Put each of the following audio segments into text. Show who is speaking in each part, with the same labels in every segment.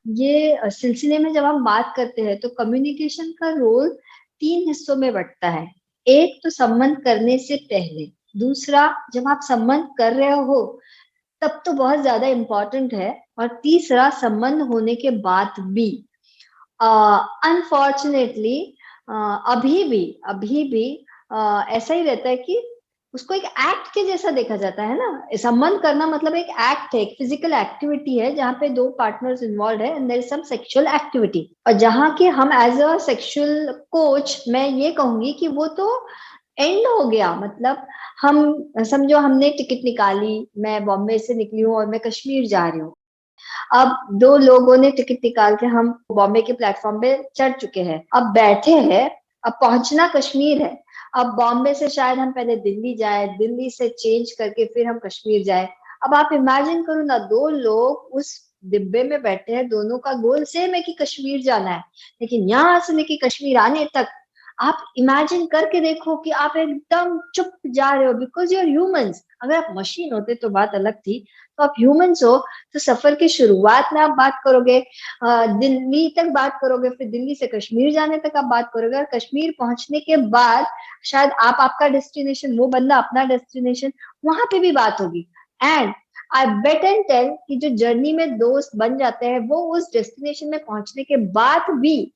Speaker 1: ये सिलसिले में जब हम बात करते हैं तो कम्युनिकेशन का रोल 3 हिस्सों में बँटता है। एक तो संबंध करने से पहले, दूसरा जब आप संबंध कर रहे हो तब तो बहुत ज़्यादा इम्पोर्टेंट है, और तीसरा संबंध होने के बाद भी। अनफॉर्चुनेटली अ, अभी भी ऐसा ही रहता है कि उसको एक एक्ट के जैसा देखा जाता है ना। संबंध करना मतलब एक एक्ट है, एक फिजिकल एक्टिविटी है जहाँ पे 2 पार्टनर्स इन्वॉल्वड है and there is some sexual activity. और जहाँ के हम एज़ अ सेक्सुअल कोच मैं ये कहूँगी कि वो तो एंड हो गया। मतलब हम समझो हमने टिकट निकाली, मैं बॉम्बे से निकली हूँ और मैं कश्मीर जा रही हूँ। अब 2 लोगों ने टिकट निकाल के हम बॉम्बे के प्लेटफ़ॉर्म पे चढ़ चुके हैं। अब बैठे हैं, अब पहुँचना कश्मीर है। अब बॉम्बे से शायद हम पहले दिल्ली जाएँ, दिल्ली से चेंज करके फिर हम कश्मीर जाएँ। अब आप इमेजिन करो ना, 2 लोग उस डिब्बे में बैठे हैं, दोनों का गोल सेम है कि कश्मीर जाना है। लेकिन यहाँ से लेके कश्मीर आने तक आप इमेजिन करके देखो कि आप एकदम चुप जा रहे हो, बिकॉज़ यू आर ह्यूमन्स। अगर आप मशीन होते तो बात अलग थी, तो आप ह्यूमन्स हो। तो सफर की शुरुआत में आप बात करोगे, दिल्ली तक बात करोगे, फिर दिल्ली से कश्मीर जाने तक आप बात करोगे, और कश्मीर पहुंचने के बाद शायद आप आपका डेस्टिनेशन, वो बंदा अपना डेस्टिनेशन, वहां पे भी बात होगी। And I bet and tell कि जो जर्नी में दोस्त बन जाते हैं वो उस डेस्टिनेशन में पहुंचने के बाद भी,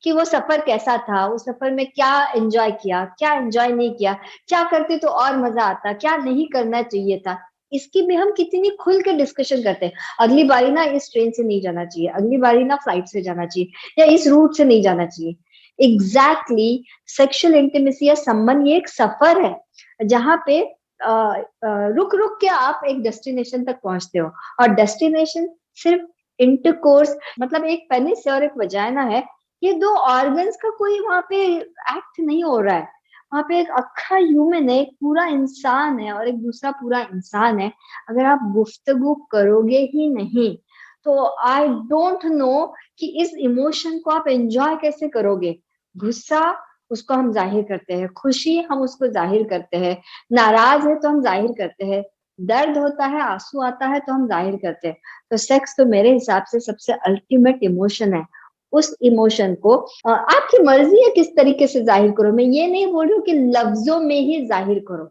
Speaker 1: कि वो सफर कैसा था, उस सफर में क्या एंजॉय किया, क्या एंजॉय नहीं किया, क्या करते तो और मजा आता, क्या नहीं करना चाहिए था, इसकी भी हम कितनी खुल के डिस्कशन करते हैं। अगली बारी ना इस ट्रेन से नहीं जाना चाहिए, अगली बारी ना फ्लाइट से जाना चाहिए, या इस रूट से नहीं जाना चाहिए। एग्जैक्टली सेक्सुअल इंटीमेसी या संबंध ये एक सफर है जहाँ पे रुक रुक के आप एक डेस्टिनेशन तक पहुंचते हो। और डेस्टिनेशन सिर्फ इंटरकोर्स, मतलब एक पेनिस और एक वजाइना है, ये 2 ऑर्गन्स का कोई वहां पे एक्ट नहीं हो रहा है। वहां पे एक अक्खा ह्यूमन है, एक पूरा इंसान है और एक दूसरा पूरा इंसान है। अगर आप गुफ्तगू करोगे ही नहीं तो आई डोंट नो कि इस इमोशन को आप एंजॉय कैसे करोगे। गुस्सा, उसको हम जाहिर करते हैं, खुशी हम उसको जाहिर करते हैं, नाराज है तो हम जाहिर करते हैं, दर्द होता है, आंसू आता है तो हम जाहिर करते हैं। तो सेक्स तो मेरे हिसाब से सबसे अल्टीमेट इमोशन है। उस इमोशन को आपकी मर्जी है किस तरीके से जाहिर करो। मैं ये नहीं बोल रही हूँ कि लफ्जों में ही जाहिर करो,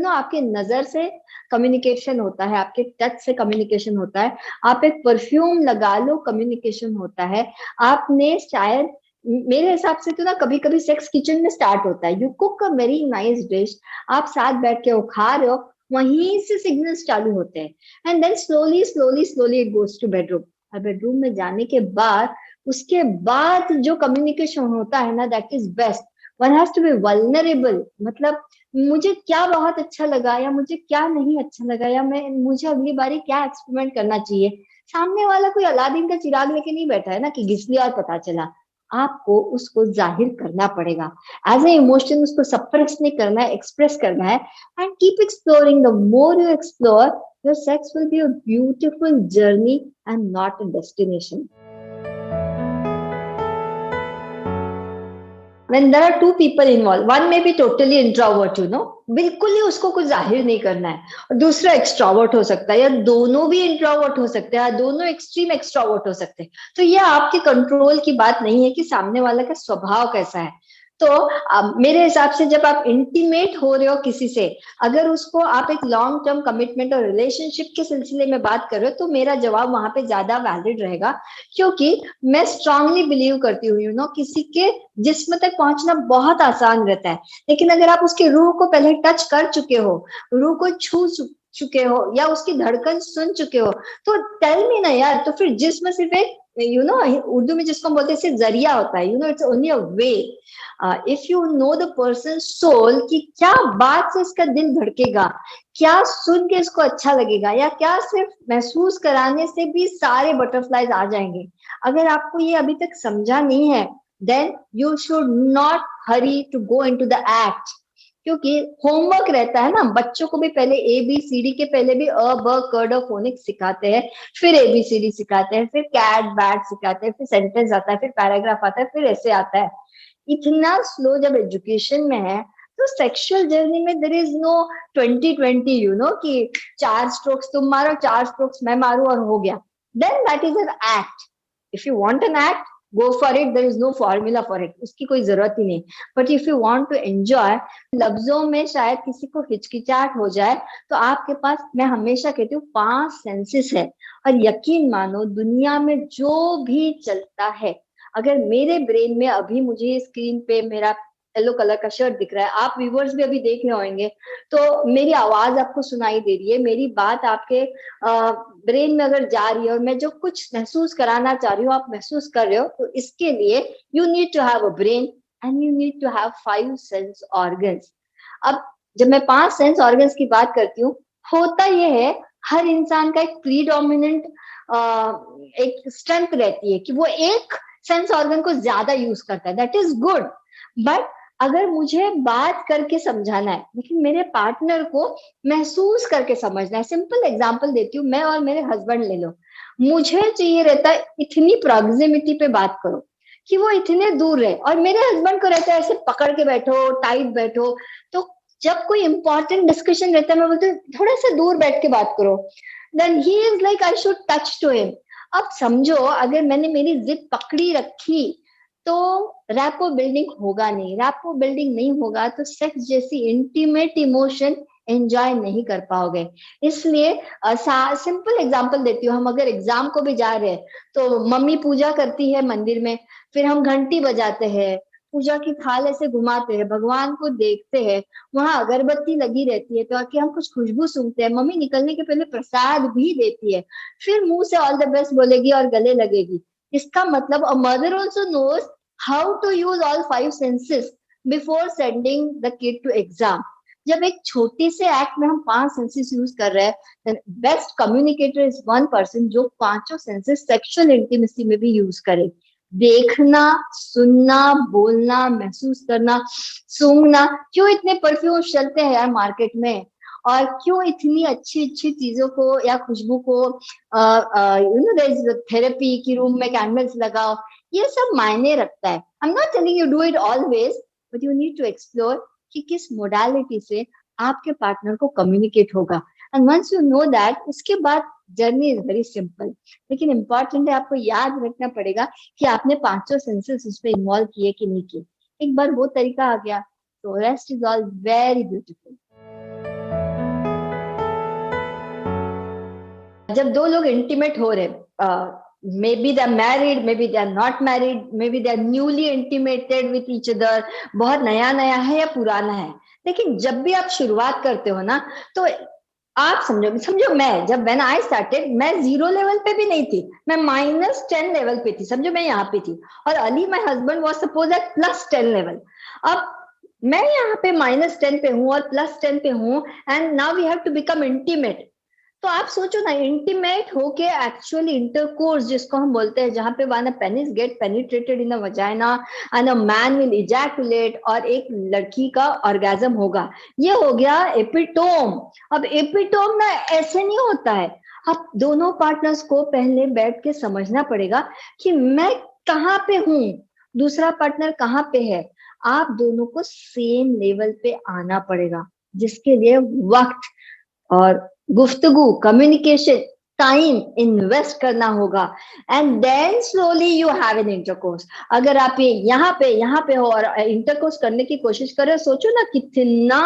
Speaker 1: आपके नजर से कम्युनिकेशन होता है, आपके टच से कम्युनिकेशन होता है, आप एक परफ्यूम लगा लो, कम्युनिकेशन होता है। आपने शायद, मेरे हिसाब से तो ना कभी कभी सेक्स किचन में स्टार्ट होता है। You cook a very nice dish, आप साथ बैठ के वो खा रहे हो, वहीं से सिग्नल्स चालू होते हैं and then slowly slowly slowly it goes to bedroom. और बेडरूम में जाने के बाद, उसके बाद जो कम्युनिकेशन होता है ना, that is best. One has to be vulnerable, मतलब मुझे क्या बहुत अच्छा लगा या मुझे क्या नहीं अच्छा लगा, या मुझे अगली बारी क्या एक्सपेरिमेंट करना चाहिए। सामने वाला कोई अलादीन का चिराग लेके नहीं बैठा है ना कि घिस लिया और पता चला। आपको उसको जाहिर करना पड़ेगा, एज ए इमोशन उसको सप्रेस नहीं करना है, एक्सप्रेस करना है। And keep exploring, the more you explore, your sex will be a beautiful journey and not a destination. when there are two people involved, one may be totally introvert, बिल्कुल ही उसको कुछ जाहिर नहीं करना है, और दूसरा एक्सट्रोवर्ट हो सकता है, या दोनों भी इंट्रोवर्ट हो सकते हैं, या दोनों एक्सट्रीम एक्सट्रोवर्ट हो सकते हैं। तो ये आपके कंट्रोल की बात नहीं है कि सामने वाला का स्वभाव कैसा है। तो मेरे हिसाब से जब आप इंटीमेट हो रहे हो किसी से, अगर उसको आप एक लॉन्ग टर्म कमिटमेंट और रिलेशनशिप के सिलसिले में बात कर रहे हो, तो मेरा जवाब वहां पे ज्यादा वैलिड रहेगा। क्योंकि मैं स्ट्रांगली बिलीव करती हूँ, किसी के जिस्म तक पहुंचना बहुत आसान रहता है, लेकिन अगर आप उसके रूह को पहले टच कर चुके हो, रूह को छू चुके हो, या उसकी धड़कन सुन चुके हो, तो टेल मी ना यार। तो फिर जिस्म सिर्फ एक, उर्दू में जिसको हम बोलते हैं सिर्फ जरिया होता है, it's only a way. If you know the person soul, कि क्या बात से इसका दिल धड़केगा, क्या सुन के इसको अच्छा लगेगा, या क्या सिर्फ महसूस कराने से भी सारे बटरफ्लाईज आ जाएंगे। अगर आपको ये अभी तक समझा नहीं है, then you should not hurry to go into the act. क्योंकि होमवर्क रहता है ना, बच्चों को भी पहले ABCD के पहले भी अ ब क ड फोनिक्स सिखाते हैं, फिर ABCD सिखाते हैं, फिर कैट बैट सिखाते हैं, फिर सेंटेंस आता है, फिर पैराग्राफ आता है, फिर ऐसे आता है। इतना स्लो जब एजुकेशन में है, तो सेक्सुअल जर्नी में देर इज नो 20-20, कि 4 स्ट्रोक्स तुम मारो, 4 स्ट्रोक्स मैं मारू और हो गया। Then that is an act. If you want an act, go for it, there is no formula for it, उसकी कोई जरूरत ही नहीं। But if you want to enjoy, लफ्जों में शायद किसी को हिचकिचाहट हो जाए, तो आपके पास, मैं हमेशा कहती हूँ, 5 सेंसेस है। और यकीन मानो, दुनिया में जो भी चलता है, अगर मेरे ब्रेन में अभी मुझे स्क्रीन पे मेरा येलो कलर का शर्ट दिख रहा है, आप व्यूवर्स भी अभी देख रहे होंगे, तो मेरी आवाज आपको सुनाई दे रही है, मेरी बात आपके ब्रेन में अगर जा रही है, और मैं जो कुछ महसूस कराना चाह रही हूँ आप महसूस कर रहे हो, तो इसके लिए you need to have a brain and you need to have 5 sense organs. अब जब मैं 5 सेंस ऑर्गन्स की बात करती हूँ, होता यह है, हर इंसान का एक प्रीडोमिनेंट एक स्ट्रेंथ रहती है कि वो एक सेंस ऑर्गन को ज्यादा यूज करता है, दैट इज गुड। बट अगर मुझे बात करके समझाना है, लेकिन मेरे पार्टनर को महसूस करके समझना है, सिंपल एग्जांपल देती हूँ, मैं और मेरे हस्बैंड ले लो, मुझे चाहिए रहता है इतनी प्रॉक्सिमिटी पे बात करो कि वो इतने दूर रहे, और मेरे हस्बैंड को रहता है ऐसे पकड़ के बैठो, टाइट बैठो। तो जब कोई इंपॉर्टेंट डिस्कशन रहता है, मैं बोलती हूँ थोड़ा सा दूर बैठ के बात करो, then he is like I should touch to him. अब समझो, अगर मैंने मेरी जिद पकड़ी रखी, तो रैपो बिल्डिंग होगा नहीं, रैपो बिल्डिंग नहीं होगा तो सेक्स जैसी इंटीमेट इमोशन एंजॉय नहीं कर पाओगे। इसलिए सिंपल एग्जांपल देती हूँ, हम अगर एग्जाम को भी जा रहे हैं, तो मम्मी पूजा करती है मंदिर में, फिर हम घंटी बजाते हैं, पूजा की थाल ऐसे घुमाते हैं, भगवान को देखते हैं, वहां अगरबत्ती लगी रहती है, तो आके हम कुछ खुशबू सूंघते हैं, मम्मी निकलने के पहले प्रसाद भी देती है, फिर मुंह से ऑल द बेस्ट बोलेगी और गले लगेगी। इसका मतलब a mother also knows how to use all 5 senses before sending the kid to exam। जब एक छोटी से एक्ट में हम 5 सेंसेस यूज कर रहे हैं, best communicator is one person जो 5 सेंसेस सेक्सुअल इंटीमेसी में भी यूज करे। देखना, सुनना, बोलना, महसूस करना, सूंघना। क्यों इतने परफ्यूम चलते हैं यार मार्केट में, और क्यों इतनी अच्छी अच्छी चीजों को या खुशबू को, you know there is therapy की रूम में कैंडल्स लगाओ, ये सब मायने रखता है। I am not telling you do it always, but you need to explore कि किस मोडालिटी से आपके पार्टनर को कम्युनिकेट होगा। And once you know that, उसके बाद जर्नी इज वेरी सिंपल। लेकिन इंपॉर्टेंट है, आपको याद रखना पड़ेगा कि आपने 5 सेंसेस उसमें इन्वॉल्व किए कि नहीं किए। एक बार वो तरीका आ गया, तो rest is all very beautiful. जब दो लोग इंटीमेट हो रहे, maybe they're married, maybe they're not married, maybe they're newly intimated with each other, बहुत नया नया है या पुराना है, लेकिन जब भी आप शुरुआत करते हो ना, तो आप समझो समझो मैं जब व्हेन आई स्टार्टेड, मैं 0 लेवल पे भी नहीं थी, मैं -10 लेवल पे थी, समझो मैं यहाँ पे थी, और early my husband was suppose at +10 level. अब मैं यहाँ पे -10 पे हूँ और +10 पे हूँ, and now we have to become intimate. तो आप सोचो ना, इंटीमेट होके एक्चुअली इंटरकोर्स जिसको हम बोलते हैं, जहां पे one penis get penetrated in a vagina and a man will ejaculate, और एक लड़की का ऑर्गेजम होगा, ये हो गया एपिटोम। अब एपिटोम ना ऐसे नहीं होता है। अब दोनों पार्टनर्स को पहले बैठ के समझना पड़ेगा कि मैं कहाँ पे हूँ, दूसरा पार्टनर कहाँ पे है। आप दोनों को सेम लेवल पे आना पड़ेगा, जिसके लिए वक्त और गुफ्तगू, कम्युनिकेशन, टाइम इन्वेस्ट करना होगा, and then slowly you have an intercourse. अगर आप ये यहाँ पे हो और इंटरकोर्स करने की कोशिश कर रहे हो, सोचो ना कितना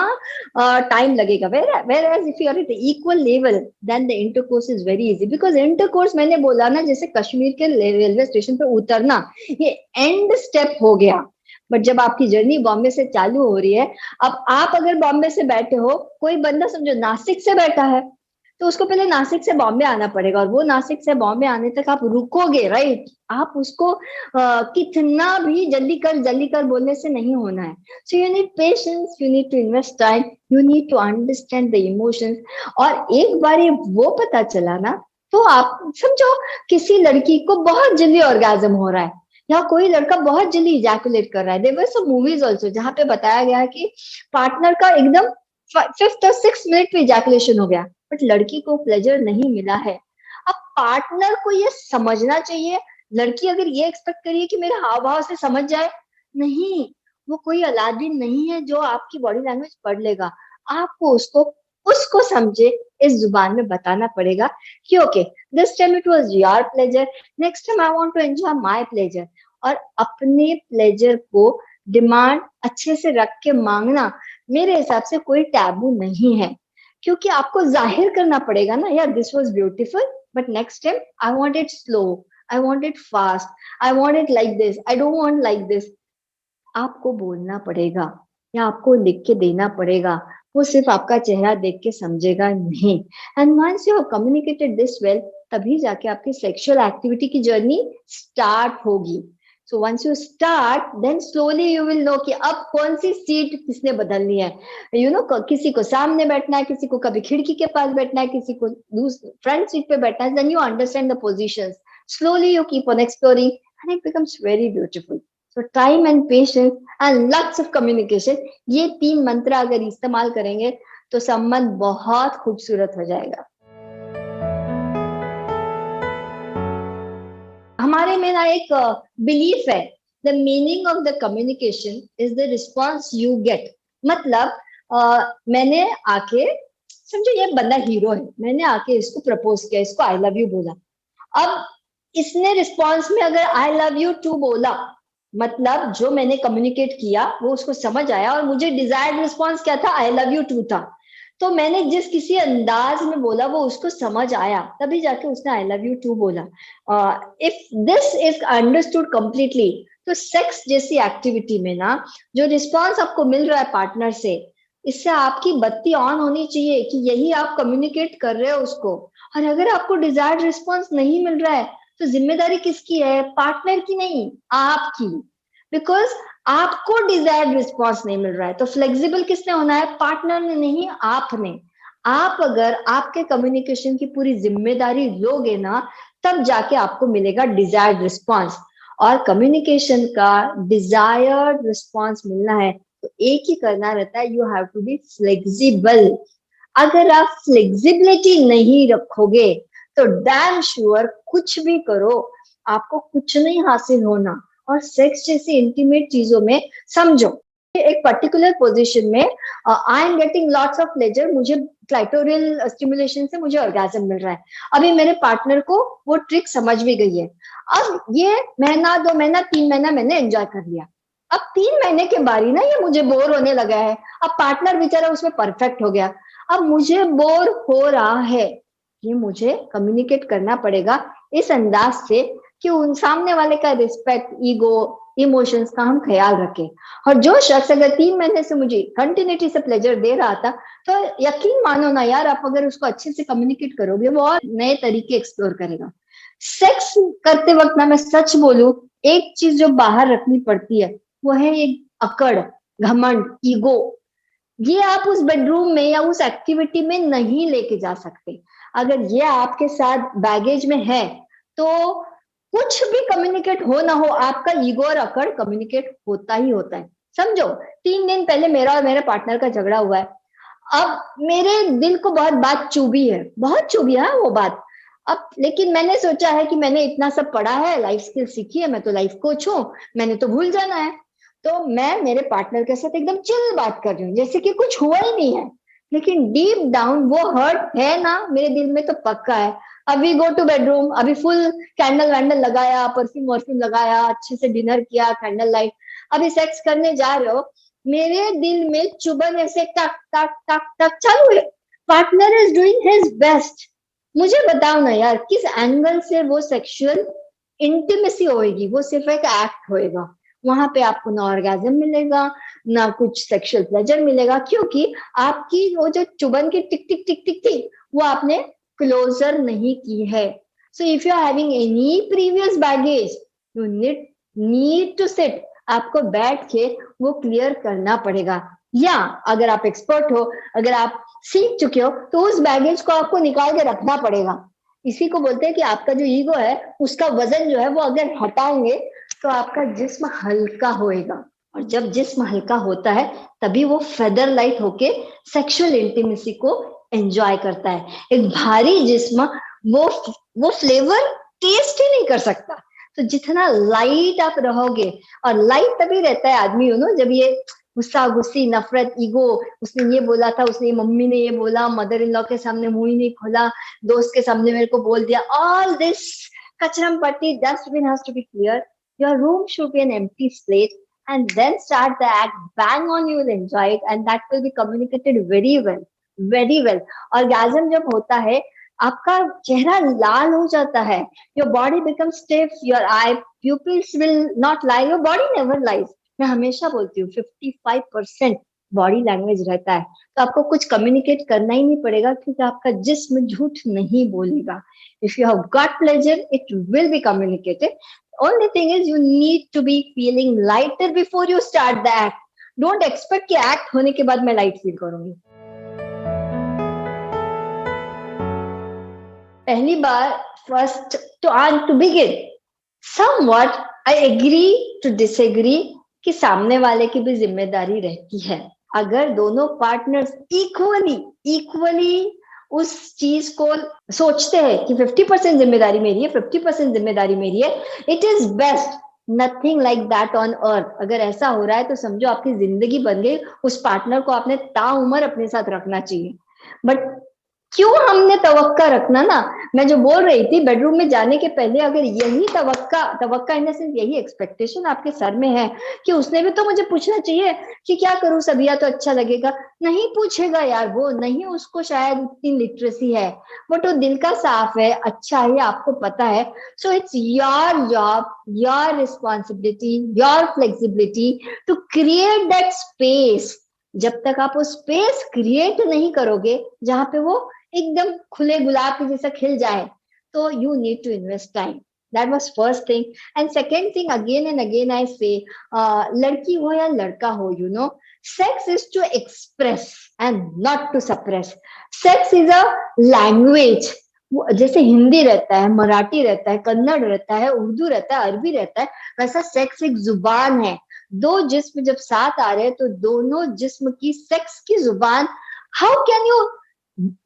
Speaker 1: टाइम लगेगा। Whereas if you are at equal level, then the intercourse is very easy, because intercourse मैंने बोला ना, जैसे कश्मीर के रेलवे स्टेशन पर उतरना, ये एंड स्टेप हो गया। बट जब आपकी जर्नी बॉम्बे से चालू हो रही है, अब आप अगर बॉम्बे से बैठे हो, कोई बंदा समझो नासिक से बैठा है, तो उसको पहले नासिक से बॉम्बे आना पड़ेगा, और वो नासिक से बॉम्बे आने तक आप रुकोगे, राइट? आप उसको कितना भी जल्दी कर बोलने से नहीं होना है। So you need patience, you need to invest time, you need to understand the emotions. और एक बार ये वो पता चला ना, तो आप समझो किसी लड़की को बहुत जल्दी ऑर्गेजम हो रहा है, या कोई लड़का बहुत जल्दी इजैकुलेट कर रहा है। There were some movies also जहां पे बताया गया है कि पार्टनर का एकदम 5th और 6th मिनट में इजैकुलेशन हो गया, बट लड़की को प्लेजर नहीं मिला है। अब पार्टनर को ये समझना चाहिए। लड़की अगर ये एक्सपेक्ट करिए कि मेरे हाव भाव से समझ जाए, नहीं, वो कोई अलादीन नहीं है जो आपकी बॉडी लैंग्वेज पढ़ लेगा। आपको उसको उसको समझे, इस जुबान में बताना पड़ेगा कि okay, this time it was your pleasure, next time I want to enjoy my pleasure. और अपने प्लेजर को डिमांड अच्छे से रख के मांगना मेरे हिसाब से कोई टैबू नहीं है, क्योंकि आपको जाहिर करना पड़ेगा ना, यार this was beautiful but next time I want it slow, I want it fast, I want it like this, I don't want like this. आपको बोलना पड़ेगा या आपको लिख के देना पड़ेगा, वो सिर्फ आपका चेहरा देख के समझेगा नहीं। And once you have communicated this well, तभी जाके आपकी सेक्सुअल एक्टिविटी की जर्नी स्टार्ट होगी। So once you start, then slowly you will know कि अब कौन सी सीट किसने बदलनी है। यू नो, किसी को सामने बैठना है, किसी को कभी खिड़की के पास बैठना है, किसी को फ्रंट सीट पे बैठना है। Then you understand the positions, slowly you keep on exploring and it becomes very beautiful. So time and patience and lots of communication, ये 3 मंत्र अगर इस्तेमाल करेंगे तो संबंध बहुत खूबसूरत हो जाएगा। हमारे में ना एक बिलीफ है, the meaning of the communication is the response you get. मतलब मैंने आके, समझो ये बंदा हीरो है, मैंने आके इसको प्रपोज किया, इसको आई लव यू बोला। अब इसने रिस्पॉन्स में अगर आई लव यू टू बोला, मतलब जो मैंने कम्युनिकेट किया वो उसको समझ आया, और मुझे डिजायर्ड रिस्पॉन्स क्या था, आई लव यू टू था। तो मैंने जिस किसी अंदाज में बोला वो उसको समझ आया, तभी जाके उसने आई लव यू टू बोला। If this is understood completely, तो सेक्स जैसी एक्टिविटी में ना जो रिस्पॉन्स आपको मिल रहा है पार्टनर से, इससे आपकी बत्ती ऑन होनी चाहिए कि यही आप कम्युनिकेट कर रहे हो उसको। और अगर आपको डिजायर्ड रिस्पॉन्स नहीं मिल रहा है, तो जिम्मेदारी किसकी है, पार्टनर की नहीं, आपकी। बिकॉज आपको डिजायर्ड रिस्पॉन्स नहीं मिल रहा है, तो फ्लेक्सिबल किसने होना है, पार्टनर ने नहीं, आपने। आप अगर आपके कम्युनिकेशन की पूरी जिम्मेदारी लोगे ना, तब जाके आपको मिलेगा डिजायर्ड रिस्पॉन्स। और कम्युनिकेशन का डिजायर्ड रिस्पॉन्स मिलना है तो एक ही करना रहता है, you have to be flexible. अगर आप फ्लेक्सिबिलिटी नहीं रखोगे तो डैम श्योर कुछ भी करो, आपको कुछ नहीं हासिल होना। और सेक्स जैसी इंटीमेट चीजों में समझो, एक पर्टिकुलर पोजीशन में I am getting lots of pleasure, मुझे क्लाइटोरियल स्टिमुलेशन से मुझे ऑर्गेजम मिल रहा है। अभी मेरे पार्टनर को वो ट्रिक समझ भी गई है। अब ये महीना, 2 महीना, 3 महीना मैंने एंजॉय कर लिया। अब 3 महीने के बाद ही ना ये मुझे बोर होने लगा है। अब पार्टनर बेचारा उसमें परफेक्ट हो गया, अब मुझे बोर हो रहा है। ये मुझे कम्युनिकेट करना पड़ेगा इस अंदाज से कि उन सामने वाले का रिस्पेक्ट, ईगो, इमोशंस का हम ख्याल रखें। और जो शख्स अगर 3 महीने से मुझे कंटिन्यूटी से प्लेजर दे रहा था, तो यकीन मानो ना यार, आप अगर उसको अच्छे से कम्युनिकेट करोगे, वो और नए तरीके एक्सप्लोर करेगा। सेक्स करते वक्त ना, मैं सच बोलूं, एक चीज जो बाहर रखनी पड़ती है वो है एक अकड़, घमंड, ईगो। ये आप उस बेडरूम में या उस एक्टिविटी में नहीं लेके जा सकते। अगर ये आपके साथ बैगेज में है, तो कुछ भी कम्युनिकेट हो ना हो, आपका ईगो और अकड़ कम्युनिकेट होता ही होता है। समझो, 3 दिन पहले मेरा और मेरे पार्टनर का झगड़ा हुआ है। अब मेरे दिल को बहुत बात चुभी है, बहुत चुभी है वो बात। अब लेकिन मैंने सोचा है कि मैंने इतना सब पढ़ा है, लाइफ स्किल सीखी है, मैं तो लाइफ कोच हूँ, मैंने तो भूल जाना है। तो मैं मेरे पार्टनर के साथ एकदम चिल बात कर रही हूँ, जैसे कि कुछ हुआ ही नहीं है। लेकिन डीप डाउन वो हर्ट है ना, मेरे दिल में तो पक्का है। अभी गो टू बेडरूम, अभी फुल कैंडल वैंडल लगाया, परफ्यूम वर्फ्यूम लगाया, अच्छे से डिनर किया, कैंडल लाइट, अभी सेक्स करने जा रहे हो, मेरे दिल में चुभन ऐसे टक टक टक टक चालू है। Partner is doing his best. मुझे बताओ ना यार, किस एंगल से वो सेक्सुअल इंटीमेसी होएगी, वो सिर्फ एक एक्ट होएगा। वहां पे आपको ना ऑर्गेजम मिलेगा, ना कुछ सेक्सुअल प्लेजर मिलेगा, क्योंकि आपकी वो जो चुभन की टिक टिक टिक टिक थी, वो आपने क्लोजर नहीं की है। So if you are having any previous baggage, you need to sit, आपको बैठ के वो क्लियर करना पड़ेगा। या अगर आप एक्सपर्ट हो, अगर आप सीख चुके हो, तो उस बैगेज को आपको निकाल के रखना पड़ेगा। इसी को बोलते हैं कि आपका जो ईगो है, उसका वजन जो है वो अगर हटाएंगे तो आपका जिस्म हल्का होएगा। और जब जिस्म हल्का होता है, तभी वो फेदर लाइट होके सेक्सुअल इंटीमेसी को एंजॉय करता है। एक भारी जिस्म वो वो फ्लेवर टेस्ट ही नहीं कर सकता। तो जितना लाइट आप रहोगे, और लाइट तभी रहता है आदमी, जब ये गुस्सा गुस्सी, नफरत, ईगो, उसने ये बोला था, उसने मम्मी ने ये बोला, मदर इन लॉ के सामने मुंह ही नहीं खोला, दोस्त के सामने मेरे को बोल दिया, ऑल दिस कचरम पट्टी, dustbin has to be clear, your room should be an empty slate, and then start the act, bang on, you will enjoy it, and that will be communicated very well, very well. Orgasm जब होता है, आपका चेहरा लाल हो जाता है, your body becomes stiff, your eye pupils will not lie, your body never lies. मैं हमेशा बोलती हूँ 55% बॉडी लैंग्वेज रहता है, तो आपको कुछ कम्युनिकेट करना ही नहीं पड़ेगा, क्योंकि आपका जिस्म झूठ नहीं बोलेगा. If you have got pleasure, it will be communicated. Only thing is you need to be feeling lighter before you start the act. Don't expect कि act होने के बाद मैं light feel करूंगी. पहली बार first to begin, somewhat I agree to disagree कि सामने वाले की भी जिम्मेदारी रहती है. अगर दोनों पार्टनर्स इक्वली उस चीज को सोचते हैं कि 50% जिम्मेदारी मेरी है, 50% जिम्मेदारी मेरी है, it is best. Nothing like that on earth. अगर ऐसा हो रहा है तो समझो आपकी जिंदगी बन गई. उस पार्टनर को आपने ताउम्र अपने साथ रखना चाहिए. बट क्यों हमने तवक्का रखना ना. मैं जो बोल रही थी, बेडरूम में जाने के पहले अगर यही तवक्का इन द सेंस यही एक्सपेक्टेशन आपके सर में है कि उसने भी तो मुझे पूछना चाहिए कि क्या करूं सबिया तो अच्छा लगेगा. नहीं पूछेगा यार, वो नहीं, उसको शायद उतनी लिटरेसी है, बट वो दिल का साफ है, अच्छा है, आपको पता है. So it's your job, your responsibility, your flexibility to create that space. जब तक आप वो स्पेस क्रिएट नहीं करोगे जहां पे वो एकदम खुले गुलाब के जैसा खिल जाए, तो you need to invest time. That was first thing. And second thing, again and again I say, लड़की हो या लड़का हो, you know, sex is to express and not to suppress. Sex is a language. जैसे हिंदी रहता है, मराठी रहता है, कन्नड़ रहता है, उर्दू रहता है, अरबी रहता है, वैसा सेक्स एक जुबान है. दो जिस्म जब साथ आ रहे हैं तो दोनों जिस्म की सेक्स की जुबान, how can you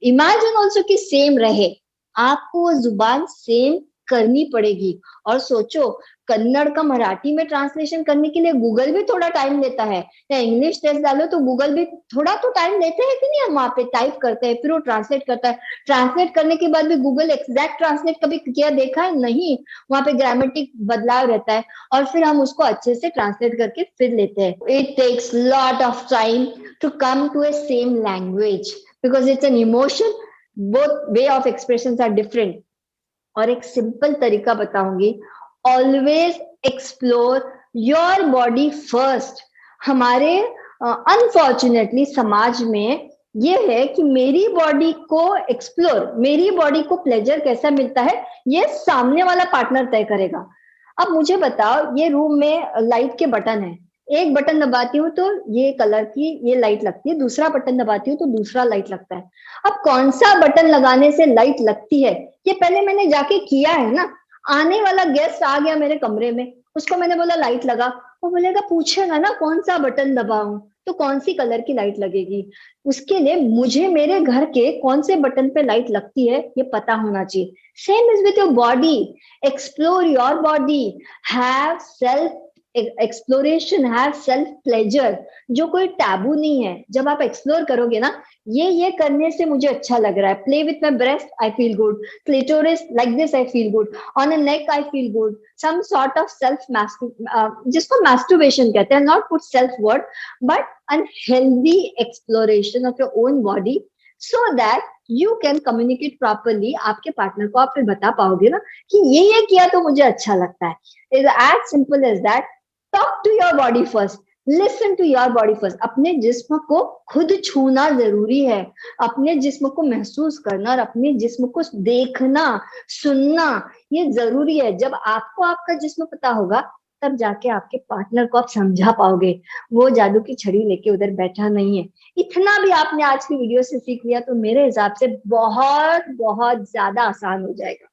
Speaker 1: imagine also कि सेम रहे. आपको वो जुबान सेम करनी पड़ेगी. और सोचो, कन्नड़ का मराठी में ट्रांसलेशन करने के लिए गूगल भी थोड़ा टाइम लेता है, या इंग्लिश टेस्ट डालो तो गूगल भी थोड़ा तो टाइम लेते हैं कि नहीं. हम वहां पे टाइप करते हैं, फिर वो ट्रांसलेट करता है. ट्रांसलेट करने के बाद भी गूगल एग्जैक्ट ट्रांसलेट कभी किया देखा है? नहीं. वहां पे ग्रामेटिक बदलाव रहता है, और फिर हम उसको अच्छे से ट्रांसलेट करके फिर लेते हैं. It takes lot of time to come to a same language, because it's an emotion. Both way of expression are different. और एक सिंपल तरीका बताऊंगी, always explore your body first. हमारे अनफॉर्चुनेटली समाज में ये है कि मेरी बॉडी को एक्सप्लोर, मेरी बॉडी को प्लेजर कैसा मिलता है ये सामने वाला पार्टनर तय करेगा. अब मुझे बताओ, ये रूम में लाइट के बटन है, एक बटन दबाती हूँ तो ये कलर की ये लाइट लगती है, दूसरा बटन दबाती हूँ तो दूसरा लाइट लगता है. अब कौन सा बटन लगाने से लाइट लगती है ये पहले मैंने जाके किया है ना. आने वाला गेस्ट आ गया मेरे कमरे में, उसको मैंने बोला लाइट लगा, वो बोलेगा, पूछेगा ना कौन सा बटन दबाऊं तो कौन सी कलर की लाइट लगेगी. उसके लिए मुझे मेरे घर के कौन से बटन पे लाइट लगती है ये पता होना चाहिए. Same is with your body. Explore your body, have self exploration, have self pleasure. जो कोई टैबू नहीं है. जब आप एक्सप्लोर करोगे ना, ये करने से मुझे अच्छा लग रहा है, play with my breast I feel good, clitoris like this I feel good, on a neck I feel good, some sort of self जिसको मैस्टरबेशन कहते हैं, not put self word but an healthy exploration of your own body, so that you can communicate properly. आपके partner को आप फिर बता पाओगे ना कि ये किया तो मुझे अच्छा लगता है. Is as simple as that. Talk to your body first, listen to your body first. अपने जिस्म को खुद छूना जरूरी है, अपने जिस्म को महसूस करना और अपने जिस्म को देखना सुनना ये जरूरी है. जब आपको आपका जिस्म पता होगा तब जाके आपके पार्टनर को आप समझा पाओगे. वो जादू की छड़ी लेके उधर बैठा नहीं है. इतना भी आपने आज की वीडियो से सीख लिया तो मेरे हिसाब से बहुत बहुत ज्यादा आसान हो जाएगा.